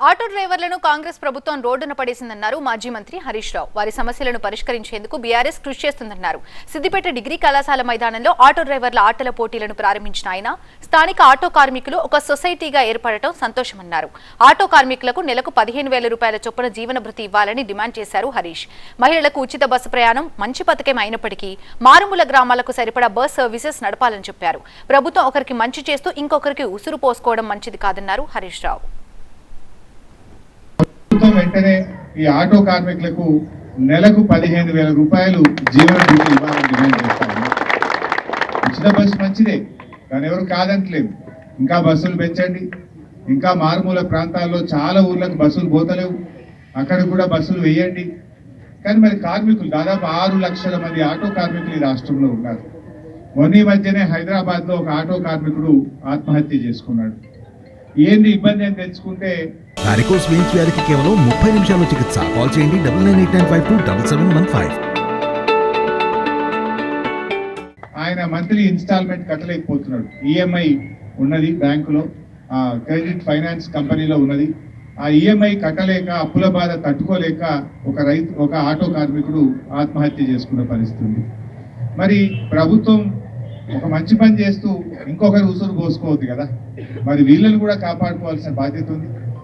Auto డ్రైవర్లను Congress ప్రభుత్వం రోడ్డున పడేసిందన్నారు మాజీ మంత్రి హరీష్ రావు. వారి సమస్యలను పరిష్కరించేందుకు బీఆర్ఎస్ కృషి చేస్తుందన్నారు. సిద్దిపేట డిగ్రీ కళాశాల మైదానంలో ఆటో డ్రైవర్ల ఆటల పోటీలను ప్రారంభించిన ఆయన స్థానిక ఆటో కార్మికులు ఒక సొసైటీగా ఏర్పడటం సంతోషమన్నారు. ఆటో కార్మికులకు నెలకు 15,000 రూపాయల చొప్పున జీవన భృతి ఇవ్వాలని డిమాండ్ చేశారు హరీష్. మహిళలకు ఉచిత బస్సు ప్రయాణం మంచి పథకం అయినప్పటికీ మారుమూల గ్రామాలకు సరిపడా బస్ సర్వీసెస్ నడపాలని చెప్పారు. ప్రభుత్వం ఒకరికి మంచి చేస్తూ ఇంకొకరికి ఉసురు పోసుకోవడం మంచిది కాదన్నారు హరీష్ రావు. వెంటనే ఈ ఆటో కార్మికులకు నెలకు 15,000 రూపాయలు జీవన భృతి ఇవ్వాలని డిమాండ్ చేస్తాము. ఉచిత బస్సు మంచిదే, కానీ ఎవరు కాదంటలేదు. ఇంకా బస్సులు పెంచండి. ఇంకా మారుమూల ప్రాంతాల్లో చాలా ఊర్లకు బస్సులు పోతలేవు, అక్కడ కూడా బస్సులు వేయండి. కానీ మరి కార్మికులు దాదాపు 6 లక్షల మంది ఆటో కార్మికులు ఈ రాష్ట్రంలో ఉన్నారు. మొన్న మధ్యనే హైదరాబాద్లో ఒక ఆటో కార్మికుడు ఆత్మహత్య చేసుకున్నాడు. ఏంది ఇబ్బంది అని తెలుసుకుంటే వారికోస్ వెయిన్స్ వ్యాధికి కేవలం 30 నిమిషాల్లో చికిత్స. కాల్ చేయండి 9989527715. ఆయన మంత్లీ ఇన్స్టాల్మెంట్ కట్టలేకపోతున్నాడు. ఈఎంఐ ఉన్నది బ్యాంకులో, క్రెడిట్ ఫైనాన్స్ కంపెనీలో ఉన్నది. ఆ ఈఎంఐ కట్టలేక అప్పుల బాధ తట్టుకోలేక ఒక ఆటో కార్మికుడు ఆత్మహత్య చేసుకున్న పరిస్థితి ఉంది. మరి ప్రభుత్వం ఒక మంచి పని చేస్తూ ఇంకొకరు ఉసురు పోసుకోవద్దు కదా, మరి వీళ్ళని కూడా కాపాడుకోవాల్సిన బాధ్యత ఉంది.